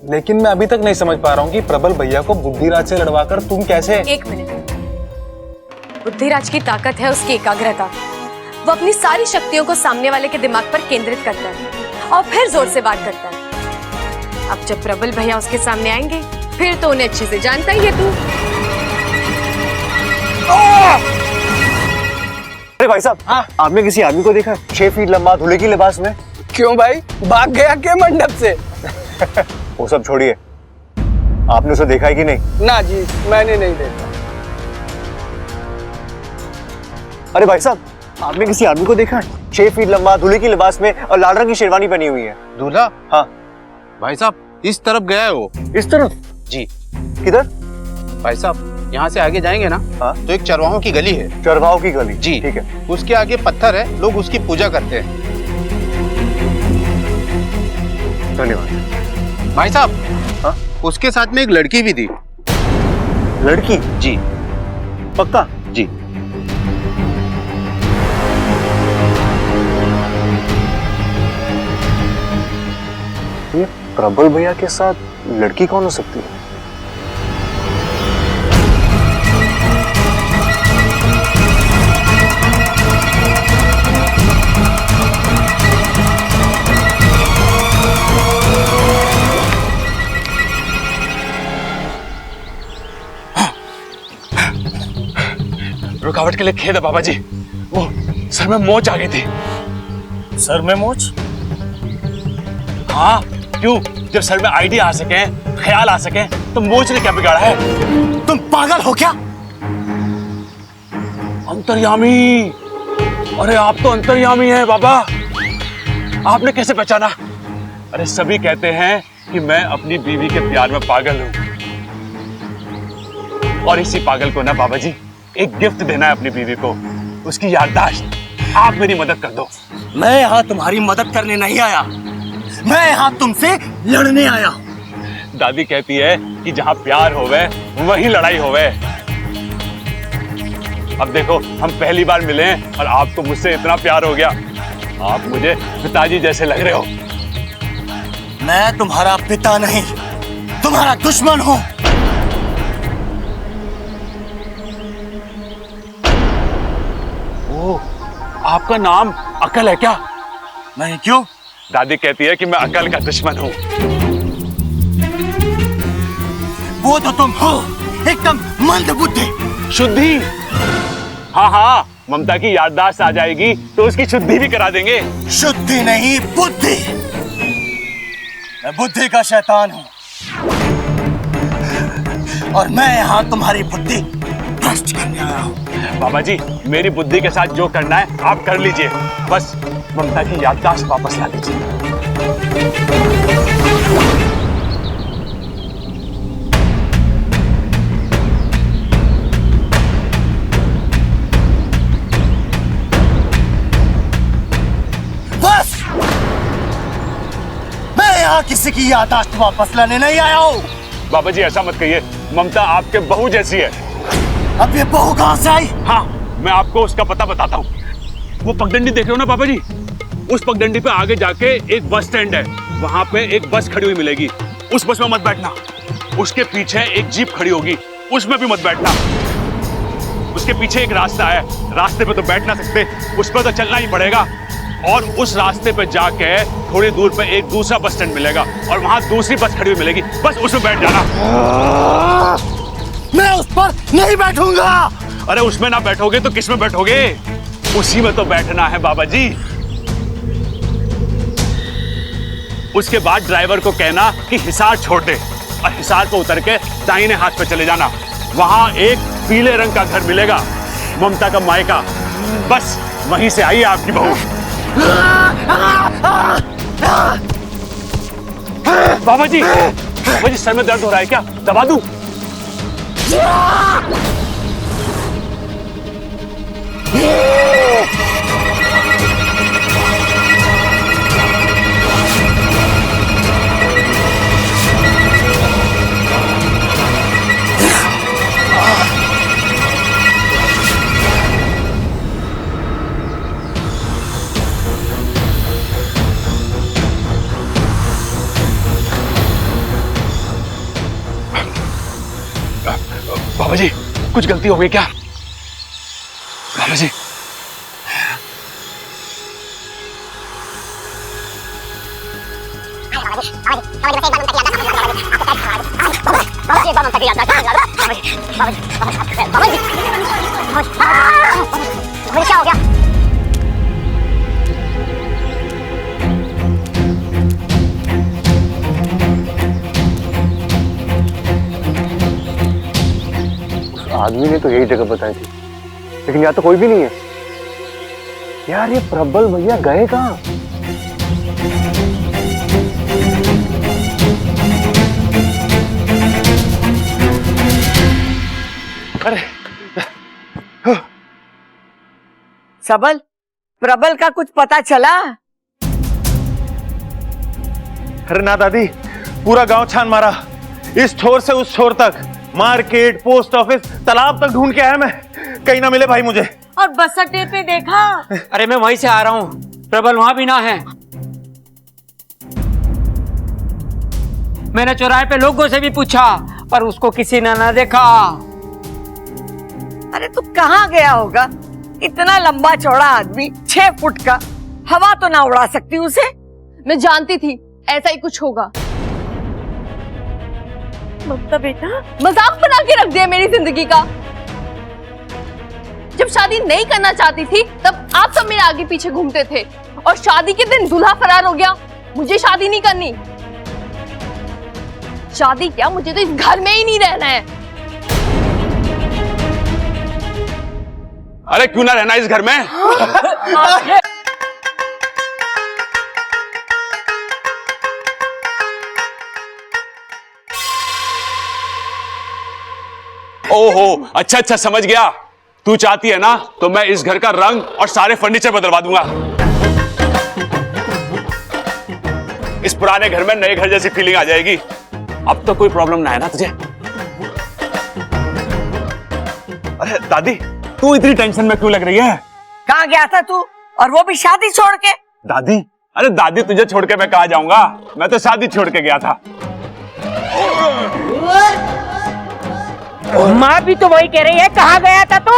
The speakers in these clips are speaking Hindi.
लेकिन मैं अभी तक नहीं समझ पा रहा हूँ कि प्रबल भैया को बुद्धिराज से लड़वाकर तुम कैसे। एक मिनट। बुद्धिराज की ताकत है उसकी एकाग्रता। वो अपनी सारी शक्तियों को सामने वाले के दिमाग पर केंद्रित करता है और फिर जोर से वार करता है। अब जब प्रबल भैया उसके सामने आएंगे फिर तो उन्हें अच्छे से जानता ही है तू। अरे भाई साहब, आपने किसी आदमी को देखा 6 फीट लंबा धुले की लिबास में? क्यों भाई, भाग गया क्या मंडप से? वो सब छोड़िए, आपने उसे देखा है कि नहीं? ना जी, मैंने नहीं देखा। अरे भाई साहब, आपने किसी आदमी को देखा है 6 फीट लंबा धुले की लिबास में और लाल रंग की शेरवानी पहनी हुई है? दूल्हा? हाँ भाई साहब, इस तरफ गया है वो। इस तरफ? जी। किधर? भाई साहब, यहाँ से आगे जाएंगे ना, हाँ? तो एक चरवाहों की गली है। चरवाहों की गली? जी ठीक है। उसके आगे पत्थर है, लोग उसकी पूजा करते हैं। धन्यवाद। भाई साहब, हाँ? उसके साथ में एक लड़की भी थी। लड़की? जी। पक्का? जी। ये प्रबल भैया के साथ लड़की कौन हो सकती है? रुकावट के लिए खेद है बाबा जी, वो सर में मोच आ गई थी। सर में मोच? हाँ, क्यों? जब सर में आइडिया आ सके, ख्याल आ सके, तो मोच ने क्या बिगाड़ा है? तुम पागल हो क्या? अंतर्यामी! अरे आप तो अंतर्यामी हैं बाबा। आपने कैसे पहचाना? अरे सभी कहते हैं कि मैं अपनी बीवी के प्यार में पागल हूं, और इसी पागल को ना बाबा जी एक गिफ्ट देना है अपनी बीवी को, उसकी याददाश्त। आप मेरी मदद कर दो। मैं यहाँ तुम्हारी मदद करने नहीं आया, मैं यहाँ तुमसे लड़ने आया हूँ। दादी कहती है कि जहाँ प्यार होवे वहीं लड़ाई होवे। अब देखो, हम पहली बार मिले हैं और आपको मुझसे इतना प्यार हो गया। आप मुझे पिताजी जैसे लग रहे हो। मैं तुम्हारा पिता नहीं, तुम्हारा दुश्मन हूँ। आपका नाम अकल है क्या? नहीं, क्यों? दादी कहती है कि मैं अकल का दुश्मन हूँ। वो तो तुम हो, एकदम मंदबुद्धि। शुद्धि? हाँ हाँ, ममता की याददाश्त आ जाएगी तो उसकी शुद्धि भी करा देंगे। शुद्धि नहीं, बुद्धि। मैं बुद्धि का शैतान हूँ और मैं यहाँ तुम्हारी बुद्धि भ्रष्ट करने आया हूँ। बाबा जी, मेरी बुद्धि के साथ जो करना है आप कर लीजिए, बस ममता की याददाश्त वापस ला दीजिए। बस, मैं यहाँ किसी की याददाश्त वापस लाने नहीं आया हूँ। बाबा जी ऐसा मत कहिए, ममता आपके बहू जैसी है। अब ये बहू कहाँ से आई? हाँ, मैं आपको उसका पता बताता हूँ। वो पगडंडी देख रहे हो ना बाबा जी, उस पगडंडी पे आगे जाके एक बस स्टैंड है, वहां पे एक बस खड़ी हुई मिलेगी। उस बस में मत बैठना। उसके पीछे एक जीप खड़ी होगी, उसमें भी मत बैठना। उसके पीछे एक रास्ता है, रास्ते पे तो बैठ ना सकते, उस पर तो चलना ही पड़ेगा। और उस रास्ते पे जाके थोड़ी दूर पे एक दूसरा बस स्टैंड मिलेगा और वहां दूसरी बस खड़ी हुई मिलेगी, बस उसमें बैठ जाना। मैं उस पर नहीं बैठूंगा। अरे उसमें ना बैठोगे तो किस में बैठोगे? उसी में तो बैठना है बाबा जी। उसके बाद ड्राइवर को कहना कि हिसार छोड़ दे और हिसार को उतर के दाहिने हाथ पे चले जाना। वहां एक पीले रंग का घर मिलेगा, ममता का मायका। बस वहीं से आई है आपकी बहू। बाबा जी सर में दर्द हो रहा है क्या? दबा दूं? बाबा जी कुछ गलती हो गई क्या? बाबा जी क्या हो गया? आदमी ने तो यही जगह बताई थी, लेकिन यहाँ तो कोई भी नहीं है। यार ये प्रबल भैया गए कहाँ? अरे सबल, प्रबल का कुछ पता चला? अरे ना दादी, पूरा गांव छान मारा, इस छोर से उस छोर तक, मार्केट, पोस्ट ऑफिस, तालाब तक ढूंढ के आया मैं, कहीं ना मिले भाई मुझे। और बस अड्डे पे देखा? अरे मैं वहीं से आ रहा हूँ, प्रबल वहां भी ना है। मैंने चौराहे पे लोगों से भी पूछा पर उसको किसी ने ना देखा। अरे तू कहाँ गया होगा? इतना लंबा चौड़ा आदमी, 6 फुट का, हवा तो ना उड़ा सकती उसे? मैं जानती थी ऐसा ही कुछ होगा। ममता बेटा, मजाक बना के रख दिया मेरी जिंदगी का। जब शादी नहीं करना चाहती थी तब आप सब मेरे आगे पीछे घूमते थे, और शादी के दिन दूल्हा फरार हो गया। मुझे शादी नहीं करनी। शादी क्या, मुझे तो इस घर में ही नहीं रहना है। अरे क्यों ना रहना इस घर में? ओहो अच्छा अच्छा समझ गया। तू चाहती है ना तो मैं इस घर का रंग और सारे फर्नीचर बदलवा दूंगा। इस पुराने घर में नए घर जैसी फीलिंग आ जाएगी। अब तो कोई प्रॉब्लम ना है ना तुझे? अरे दादी तू इतनी टेंशन में क्यों लग रही है? कहाँ गया था तू, और वो भी शादी छोड़ के? दादी, अरे दादी तुझे छोड़ के मैं कहाँ जाऊंगा? मैं तो शादी छोड़ के गया था। माँ भी तो वही कह रही है, कहाँ गया था तू?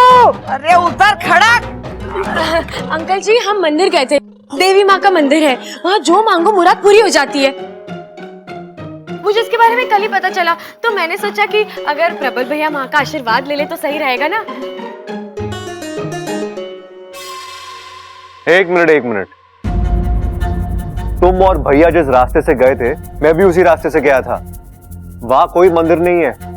अरे उधर खड़ा। अंकल जी हम मंदिर गए थे, देवी माँ का मंदिर है, वहाँ जो मांगो मुराद पूरी हो जाती है। मुझे इसके बारे में कल ही पता चला, तो मैंने सोचा कि अगर प्रबल भैया माँ का आशीर्वाद ले ले तो सही रहेगा ना। एक मिनट, तुम और भैया जिस रास्ते से गए थे मैं भी उसी रास्ते से गया था। वहां कोई मंदिर नहीं है।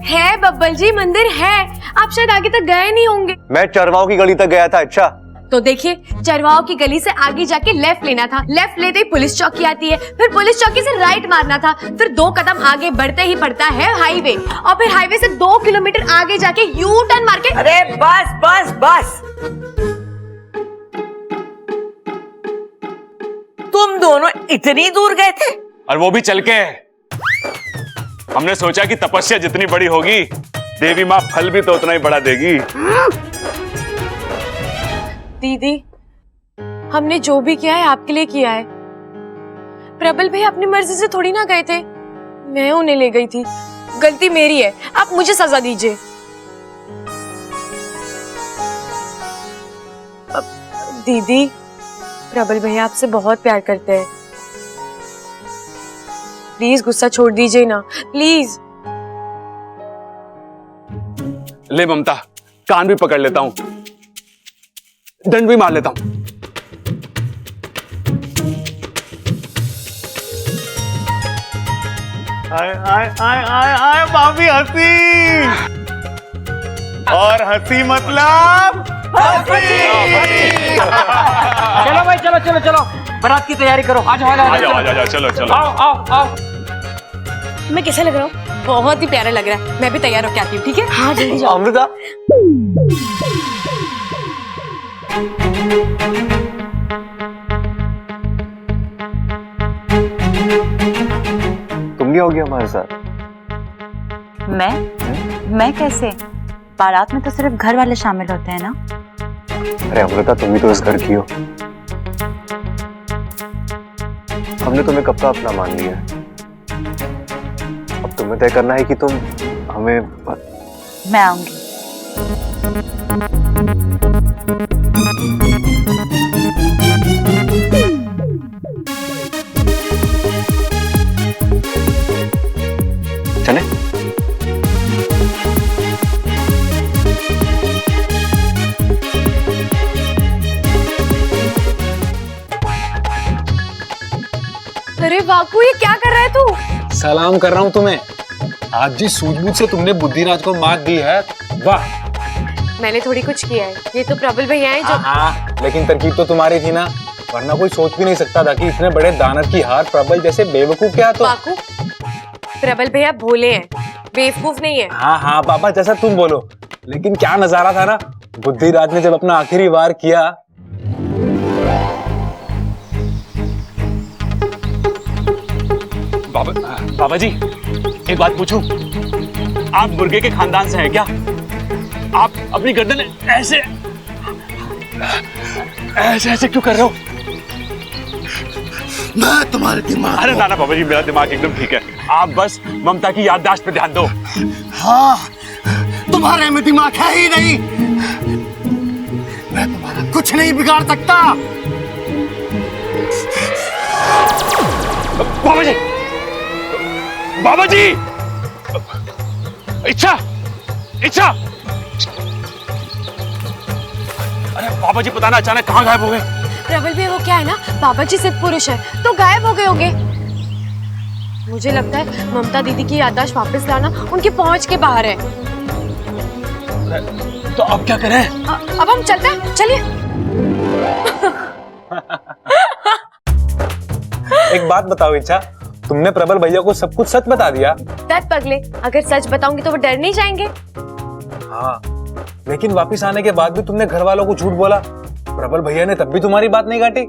है बब्बल जी, मंदिर है। आप शायद आगे तक गए नहीं होंगे। मैं चरवाओं की गली तक गया था। अच्छा तो देखिए, चरवाओं की गली से आगे जाके लेफ्ट लेना था। लेफ्ट लेते ही पुलिस चौकी आती है, फिर पुलिस चौकी से राइट मारना था, फिर 2 कदम आगे बढ़ते ही पड़ता है हाईवे, और फिर हाईवे से 2 किलोमीटर आगे जाके यू टर्न मार के। अरे बस बस बस, तुम दोनों इतनी दूर गए थे? और वो भी चल के। हमने सोचा कि तपस्या जितनी बड़ी होगी देवी माँ फल भी तो उतना ही बड़ा देगी। दीदी, हमने जो भी किया है आपके लिए किया है। प्रबल भाई अपनी मर्जी से थोड़ी ना गए थे, मैं उन्हें ले गई थी। गलती मेरी है, आप मुझे सजा दीजिए। दीदी, प्रबल भैया आपसे बहुत प्यार करते हैं, प्लीज गुस्सा छोड़ दीजिए ना, प्लीज। ले ममता, कान भी पकड़ लेता हूँ, दंड भी मार लेता हूँ। आए आए आए आए आए भाभी हंसी, और हंसी मतलब हंसी। चलो भाई, चलो चलो चलो, बारात की तैयारी करो। आ जाओ आ जाओ चलो चलो। आओ आओ आओ। मैं कैसा लग रहा हूँ? बहुत ही प्यारा लग रहा है। मैं भी तैयार होकर आती हूँ, ठीक है? हाँ जल्दी जाओ। अमृता, तुम नहीं होगी हमारे साथ? मैं कैसे? बारात में तो सिर्फ घर वाले शामिल होते हैं ना। अरे अमृता, तुम भी तो इस घर की हो। हमने तुम्हें कब का अपना मान लिया है। तुम्हें तय करना है कि तुम हमें। मैं आऊंगी। चले? अरे बाकू, ये क्या कर रहा है तू? सलाम कर रहा हूँ तुम्हें। आज जिस सूझबूझ से तुमने बुद्धिराज को मात दी है, वाह। मैंने थोड़ी कुछ किया है, ये तो प्रबल भैया है जो। हाँ, लेकिन तरकीब तो तुम्हारी थी ना, वरना कोई सोच भी नहीं सकता था कि इतने बड़े दानव की हार प्रबल जैसे बेवकूफ क्या तो। बाकू, प्रबल भैया भोले हैं, बेवकूफ नहीं है। हाँ हाँ पापा, जैसा तुम बोलो, लेकिन क्या नजारा था ना बुद्धिराज ने जब अपना आखिरी वार किया। बाबा जी, एक बात पूछूं? आप मुर्गे के खानदान से हैं क्या? आप अपनी गर्दन ऐसे ऐसे ऐसे क्यों कर रहे हो? मैं तुम्हारे दिमाग। अरे ना ना बाबा जी, मेरा दिमाग एकदम ठीक है। आप बस ममता की याददाश्त पे ध्यान दो। हाँ, तुम्हारे में दिमाग है ही नहीं। मैं तुम्हारा कुछ नहीं बिगाड़ सकता। बाबा जी, बाबा जी, इच्छा, इच्छा। अरे बाबा जी, पता ना अचानक कहाँ गायब हो गए। प्रबल भैया वो क्या है ना, बाबा जी सिद्ध पुरुष है तो गायब हो गए होंगे। मुझे लगता है ममता दीदी की याददाश्त वापस लाना उनकी पहुंच के बाहर है। तो अब क्या करें? अब हम चलते हैं, चलिए। एक बात बताओ इच्छा, तुमने प्रबल भैया को सब कुछ सच बता दिया? दत्त पगले, अगर सच बताऊंगी तो वो डर नहीं जाएंगे? हाँ, लेकिन वापस आने के बाद भी तुमने घर वालों को झूठ बोला। प्रबल भैया ने तब भी तुम्हारी बात नहीं काटी।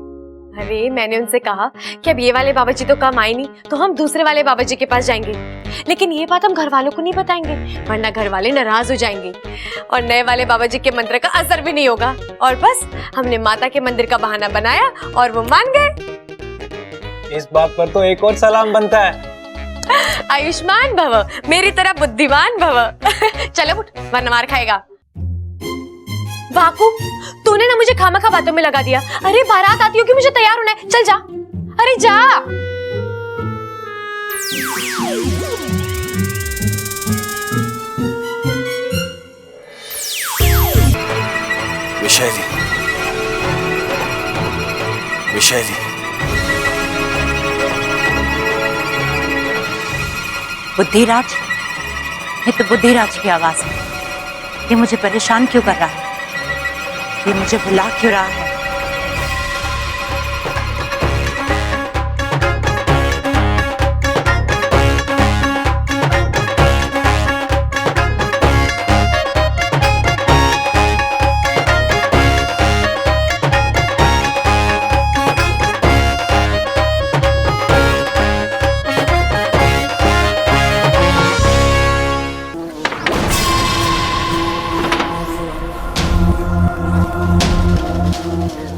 अरे मैंने उनसे कहा कि अब ये वाले बाबा जी तो काम आए नहीं, तो हम दूसरे वाले बाबा जी के पास जाएंगे। लेकिन ये बात हम घर वालों को नहीं बताएंगे, वरना घर वाले नाराज हो जाएंगे और नए वाले बाबा जी के मंत्र का असर भी नहीं होगा। और बस हमने माता के मंदिर का बहाना बनाया और वो मान गए। इस बात पर तो एक और सलाम बनता है। आयुष्मान भव, मेरी तरह बुद्धिमान भव। चलो उठ, वरना मार खाएगा। वाकू, तूने ना मुझे खामखा बातों में लगा दिया। अरे बारात आती होगी, मुझे तैयार होना है, चल जा। अरे जा। विशैली, विशैली, बुद्धिराज, ये तो बुद्धिराज की आवाज है। ये मुझे परेशान क्यों कर रहा है? ये मुझे बुला क्यों रहा है?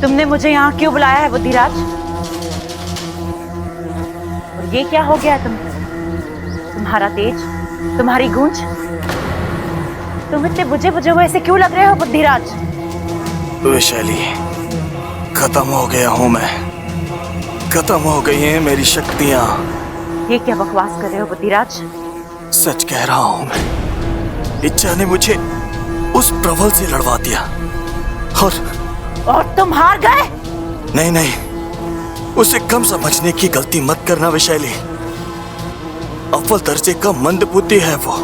तुमने मुझे यहाँ क्यों बुलाया है बुद्धिराज? और ये क्या हो गया तुम्हारा तेज, तुम्हारी गूंज? तुम इतने बुझे बुझे हुए ऐसे क्यों लग रहे हो बुद्धिराज? विशैली, खत्म हो गया हूँ मैं। खत्म हो गई हैं मेरी शक्तियाँ। ये क्या बकवास कर रहे हो बुद्धिराज? सच कह रहा हूँ मैं। इच्छा ने मुझे उस प्रबल से लड़वा दिया और तुम हार गए? नहीं नहीं, उसे कम समझने की गलती मत करना विशैली। अव्वल दर्जे का मंद बुद्धि है वो।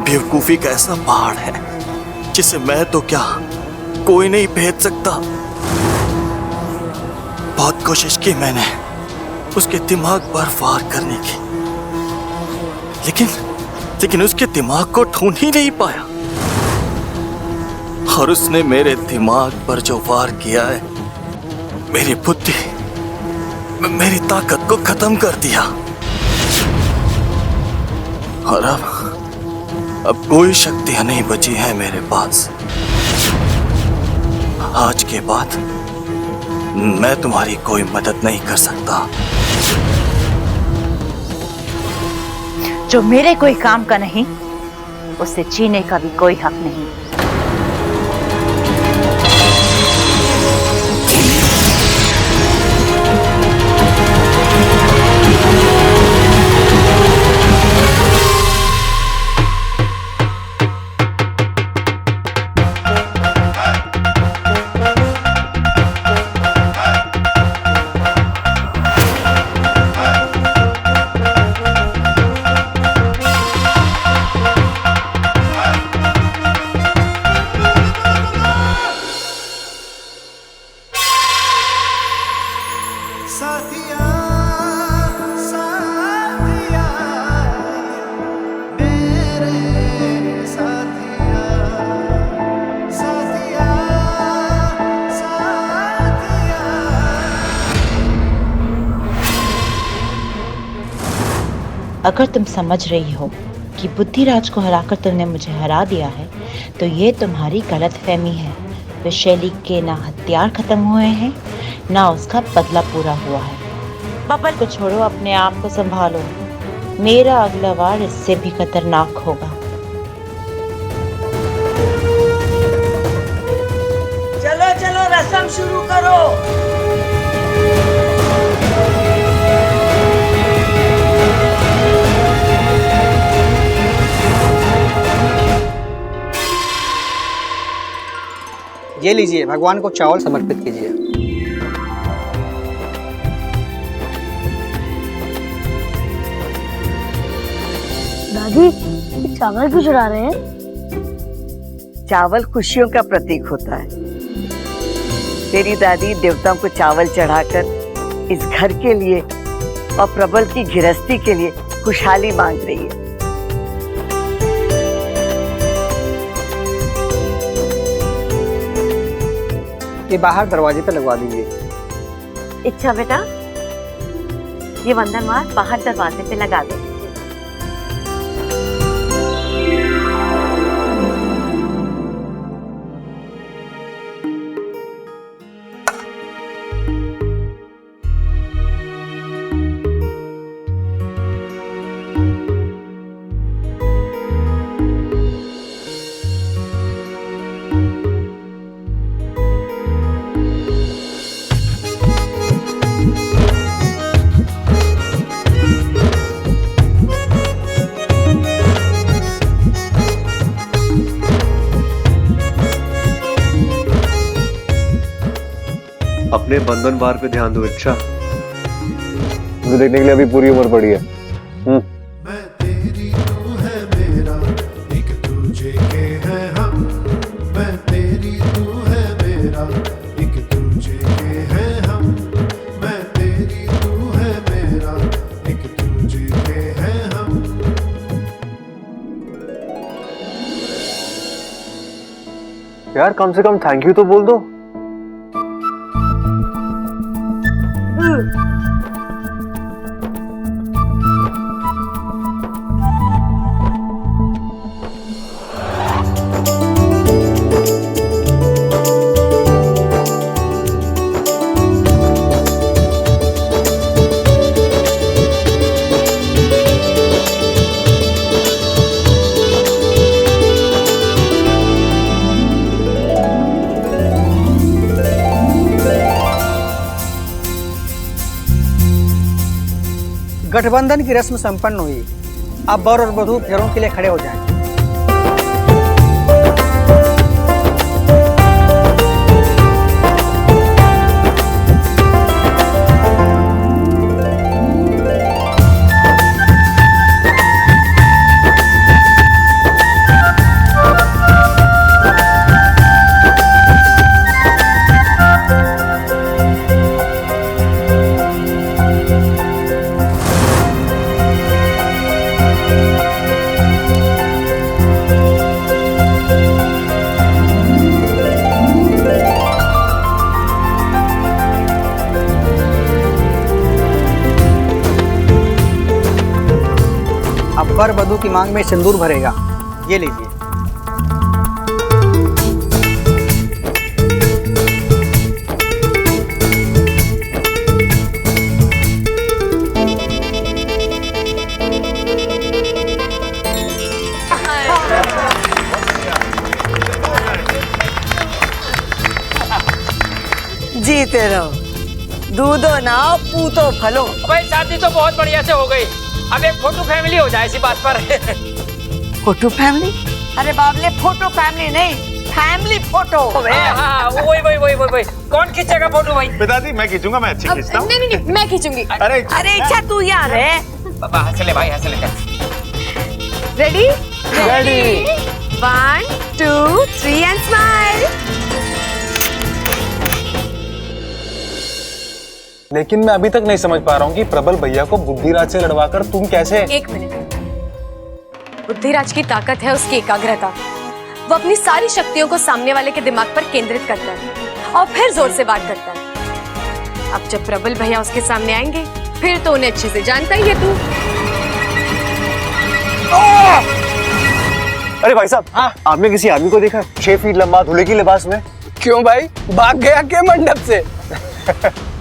बेवकूफी का ऐसा पहाड़ है जिसे मैं तो क्या कोई नहीं भेद सकता। बहुत कोशिश की मैंने उसके दिमाग पर वार करने की, लेकिन उसके दिमाग को ढूंढ ही नहीं पाया। और उसने मेरे दिमाग पर जो वार किया है, मेरी बुद्धि, मेरी ताकत को खत्म कर दिया। और अब कोई शक्तियां नहीं बची हैं मेरे पास। आज के बाद मैं तुम्हारी कोई मदद नहीं कर सकता। जो मेरे कोई काम का नहीं, उसे जीने का भी कोई हक नहीं। अगर तुम समझ रही हो कि बुद्धिराज को हराकर तुमने मुझे हरा दिया है, तो ये तुम्हारी गलतफहमी है। विशैली के ना हथियार खत्म हुए हैं, ना उसका बदला पूरा हुआ है। बबल को छोड़ो, अपने आप को संभालो। मेरा अगला वार इससे भी खतरनाक होगा। चलो चलो, रस्म शुरू करो। ये लीजिए, भगवान को चावल समर्पित कीजिए। दादी, ये चावल क्यों चढ़ा रहे हैं? चावल खुशियों का प्रतीक होता है। तेरी दादी देवताओं को चावल चढ़ाकर इस घर के लिए और प्रबल की गृहस्थी के लिए खुशहाली मांग रही है। ये बाहर दरवाजे पे लगवा दीजिए। इच्छा बेटा, ये वंदनवार बाहर दरवाजे पे लगा दे। अपने बंधन बार पे ध्यान दो। इच्छा, मुझे देखने के लिए अभी पूरी उम्र पड़ी है। मैं तेरी, तू है मेरा, एक दूजे के हैं हम। मैं तेरी, तू है मेरा, एक दूजे के हैं हम। मैं तेरी, तू है मेरा, एक दूजे के हैं हम। यार कम से कम थैंक यू तो बोल दो। गठबंधन की रस्म संपन्न हुई। अब वर और वधू फेरों के लिए खड़े हो जाएं। वर वधू की मांग में सिंदूर भरेगा। ये लीजिए। जीते रहो, दूधो नाओ पूतो फलो। भाई शादी तो बहुत बढ़िया से हो गई, अब एक फोटो फैमिली हो जाए इसी बात पर। Photo family? अरे बाबले, फोटो फैमिली नहीं, फैमिली फोटो। हाँ, वही। कौन खींचेगा फोटो भाई? पिताजी मैं खींचूंगा, मैं अच्छी खींचता हूँ। नहीं, मैं खींचूंगी। अरे इच्छा तू यार है। पापा हंस ले भाई, हंस ले। रेडी? 1, 2, 3 and smile. लेकिन मैं अभी तक नहीं समझ पा रहा हूँ कि प्रबल भैया को बुद्धिराज से लड़वाकर तुम कैसे। एक मिनट। बुद्धिराज की ताकत है उसकी एकाग्रता। वो अपनी सारी शक्तियों को सामने वाले के दिमाग पर केंद्रित करता है और फिर जोर से वार करता है। अब जब प्रबल भैया उसके सामने आएंगे, फिर तो उन्हें अच्छे से जानता ही है तू। अरे भाई साहब, आपने किसी आदमी को देखा 6 फीट लंबा धुले की लिबास में? क्यों भाई, भाग गया के मंडप से?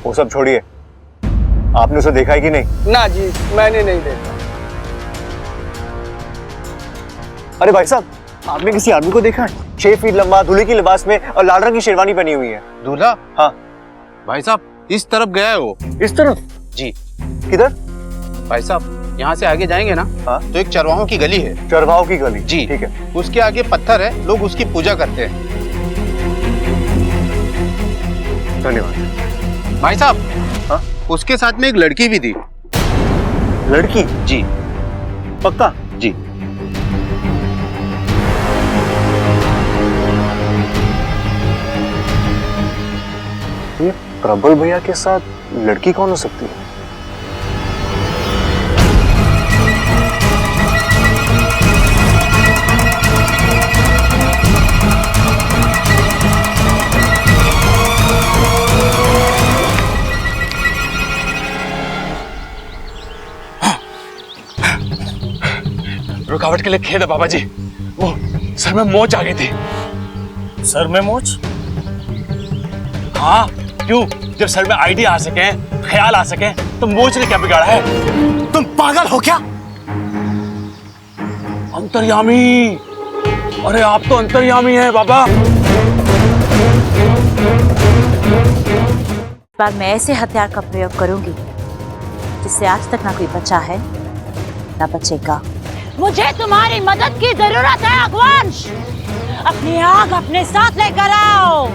वो सब छोड़िए, आपने उसे देखा है कि नहीं? ना जी, मैंने नहीं देखा। अरे भाई साहब, आपने किसी आदमी को देखा है 6 फीट लंबा धुले की लिबास में और लाल रंग की शेरवानी पहनी हुई है? दूल्हा? हाँ भाई साहब इस तरफ गया है वो। इस तरफ? जी। किधर? भाई साहब यहाँ से आगे जाएंगे ना, हाँ? तो एक चरवाहों की गली है। चरवाहों की गली? जी ठीक है। उसके आगे पत्थर है, लोग उसकी पूजा करते हैं। धन्यवाद। भाई साहब, हाँ? उसके साथ में एक लड़की भी थी। लड़की? जी। पक्का? जी। ये प्रबल भैया के साथ लड़की कौन हो सकती है? रुकावट के लिए खेद है बाबा जी, वो सर में मोच आ गई थी। सर में मोच? हाँ, क्यों? जब सर में आइडिया आ सके, ख्याल आ सके, तो मोच ने क्या बिगाड़ा है? तुम पागल हो क्या? अंतर्यामी! अरे आप तो अंतर्यामी हैं बाबा। इस बार मैं ऐसे हथियार का प्रयोग करूंगी जिससे आज तक ना कोई बचा है ना बचेगा। मुझे तुम्हारी मदद की जरूरत है अगवांश। अपनी आग अपने साथ लेकर आओ।